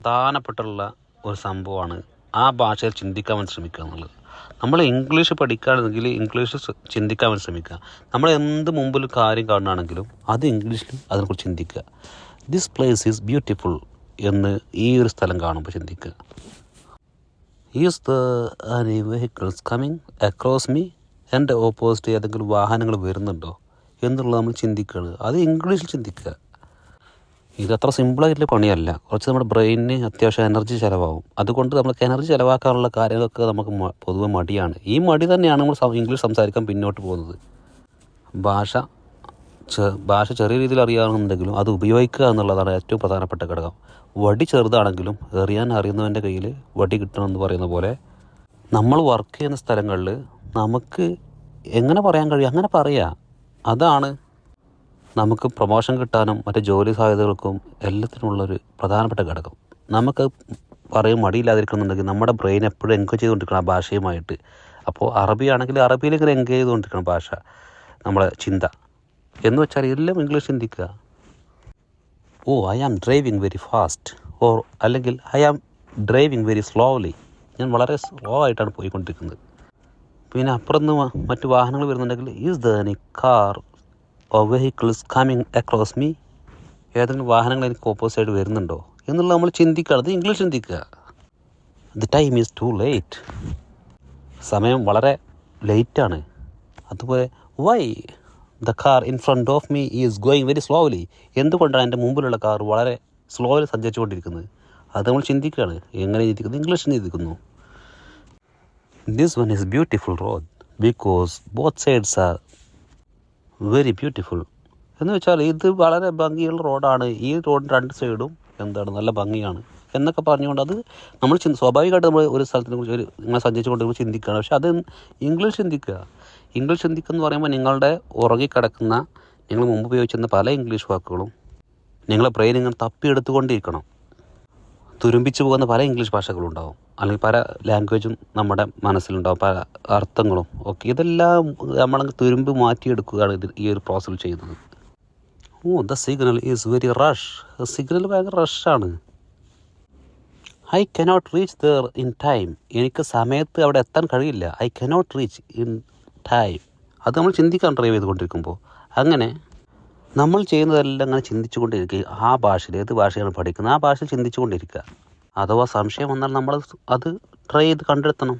പ്രധാനപ്പെട്ടുള്ള ഒരു സംഭവമാണ് ആ ഭാഷയിൽ ചിന്തിക്കാൻ വേണ്ടി ശ്രമിക്കുക എന്നുള്ളത്. നമ്മൾ ഇംഗ്ലീഷ് പഠിക്കുകയാണെങ്കിൽ ഇംഗ്ലീഷ് ചിന്തിക്കാൻ വേണ്ടി ശ്രമിക്കുക. നമ്മൾ എന്ത് മുമ്പിൽ കാര്യം കാണുകയാണെങ്കിലും അത് ഇംഗ്ലീഷിൽ അതിനെക്കുറിച്ച് ചിന്തിക്കുക. ദിസ് പ്ലേസ് ഈസ് ബ്യൂട്ടിഫുൾ എന്ന് ഈ ഒരു സ്ഥലം കാണുമ്പോൾ ചിന്തിക്കുക. Is the any vehicles coming across me, എൻ്റെ ഓപ്പോസിറ്റ് ഏതെങ്കിലും വാഹനങ്ങൾ വരുന്നുണ്ടോ എന്നുള്ളത് നമ്മൾ ചിന്തിക്കുകയാണ്. അത് ഇംഗ്ലീഷിൽ ചിന്തിക്കുക. ഇതത്ര സിമ്പിളായിട്ടുള്ള പണിയല്ല. കുറച്ച് നമ്മുടെ ബ്രെയിനിന് അത്യാവശ്യം എനർജി ചിലവാകും. അതുകൊണ്ട് നമുക്ക് എനർജി ചിലവാക്കാനുള്ള കാര്യങ്ങളൊക്കെ നമുക്ക് പൊതുവെ മടിയാണ്. ഈ മടി തന്നെയാണ് നമ്മൾ ഇംഗ്ലീഷ് സംസാരിക്കാൻ പിന്നോട്ട് പോകുന്നത്. ഭാഷ ചെറിയ രീതിയിൽ അറിയാവുന്നുണ്ടെങ്കിലും അത് ഉപയോഗിക്കുക എന്നുള്ളതാണ് ഏറ്റവും പ്രധാനപ്പെട്ട ഘടകം. വടി ചെറുതാണെങ്കിലും എറിയാൻ അറിയുന്നവൻ്റെ കയ്യിൽ വടി കിട്ടണമെന്ന് പറയുന്ന പോലെ നമ്മൾ വർക്ക് ചെയ്യുന്ന സ്ഥലങ്ങളിൽ നമുക്ക് എങ്ങനെ പറയാൻ കഴിയും അങ്ങനെ പറയാം. അതാണ് നമുക്ക് പ്രൊമോഷൻ കിട്ടാനും മറ്റ് ജോലി സാധ്യതകൾക്കും എല്ലാത്തിനുമുള്ളൊരു പ്രധാനപ്പെട്ട ഘടകം. നമുക്ക് പറയും മടിയില്ലാതിരിക്കണമെന്നുണ്ടെങ്കിൽ നമ്മുടെ ബ്രെയിൻ എപ്പോഴും എൻഗേജ് ചെയ്തുകൊണ്ടിരിക്കണം ആ ഭാഷയുമായിട്ട്. അപ്പോൾ അറബി ആണെങ്കിൽ അറബിയിലേക്ക് എൻഗേജ് ചെയ്തുകൊണ്ടിരിക്കണം ഭാഷ, നമ്മളെ ചിന്ത. എന്ന് വെച്ചാൽ എല്ലാം ഇംഗ്ലീഷ് ചിന്തിക്കുക. I am driving very fast, അല്ലെങ്കിൽ I am driving very slowly, ഞാൻ വളരെ സ്ലോ ആയിട്ടാണ് പോയിക്കൊണ്ടിരിക്കുന്നത്. പിന്നെ അപ്പുറത്ത് മറ്റു വാഹനങ്ങൾ വരുന്നുണ്ടെങ്കിൽ is the any car or vehicles coming across me, ഏതെങ്കിലും വാഹനങ്ങൾ എനിക്ക് ഓപ്പോസിറ്റ് വരുന്നുണ്ടോ എന്നുള്ളത് നമ്മൾ ചിന്തിക്കുക. അത് ഇംഗ്ലീഷ് ചിന്തിക്കുക. The time is too late, സമയം വളരെ ലേറ്റാണ്. അതുപോലെ why the car in front of me is going very slowly, എന്തുകൊണ്ടാണ് എൻ്റെ മുമ്പിലുള്ള കാർ വളരെ സ്ലോയിൽ സഞ്ചരിച്ചുകൊണ്ടിരിക്കുന്നത്. അത് നമ്മൾ ചിന്തിക്കുകയാണ്. എങ്ങനെ ചിന്തിക്കുന്നത്? ഇംഗ്ലീഷിൽ ചിന്തിക്കുന്നു. This one is beautiful road because both sides are very beautiful, എന്ന് വെച്ചാൽ ഇത് വളരെ ഭംഗിയുള്ള റോഡാണ്, ഈ റോഡിൻ്റെ രണ്ട് സൈഡും നല്ല ഭംഗിയാണ് എന്നൊക്കെ പറഞ്ഞുകൊണ്ട് അത് നമ്മൾ സ്വാഭാവികമായിട്ട് നമ്മൾ ഒരു സ്ഥലത്തിനെ കുറിച്ച് നിങ്ങൾ സഞ്ചരിച്ചുകൊണ്ട് ചിന്തിക്കുകയാണ്. പക്ഷെ അത് ഇംഗ്ലീഷ് ചിന്തിക്കുക. ഇംഗ്ലീഷ് ചിന്തിക്കുക എന്ന് പറയുമ്പോൾ നിങ്ങളുടെ ഉറങ്ങിക്കിടക്കുന്ന നിങ്ങൾ മുമ്പ് ഉപയോഗിച്ചിരുന്ന പല ഇംഗ്ലീഷ് വാക്കുകളും നിങ്ങളെ ബ്രെയിൻ ഇങ്ങനെ തപ്പിയെടുത്തുകൊണ്ടിരിക്കണം. തുരുമ്പിച്ചു പോകുന്ന പല ഇംഗ്ലീഷ് ഭാഷകളും ഉണ്ടാവും, അല്ലെങ്കിൽ പല ലാംഗ്വേജും നമ്മുടെ മനസ്സിലുണ്ടാവും, പല അർത്ഥങ്ങളും ഒക്കെ. ഇതെല്ലാം നമ്മൾ തുരുമ്പ് മാറ്റിയെടുക്കുകയാണ് ഈ ഒരു പ്രോസസ്സിൽ ചെയ്യുന്നത്. The signal is very rush, signal ഭയങ്കര റഷാണ്. I cannot reach there in time, എനിക്ക് സമയത്ത് അവിടെ എത്താൻ കഴിയില്ല. I cannot reach in time, അത് നമ്മൾ ചിന്തിക്കാൻ ഡ്രൈവ് ചെയ്തുകൊണ്ടിരിക്കുമ്പോൾ. അങ്ങനെ നമ്മൾ ചെയ്യുന്നതെല്ലാം അങ്ങനെ ചിന്തിച്ചു കൊണ്ടിരിക്കുക. ആ ഭാഷയിൽ ഏത് ഭാഷയാണ് പഠിക്കുന്നത് ആ ഭാഷയിൽ ചിന്തിച്ചു കൊണ്ടിരിക്കുക. അഥവാ സംശയം വന്നാൽ നമ്മൾ അത് ട്രൈ ചെയ്ത് കണ്ടെത്തണം.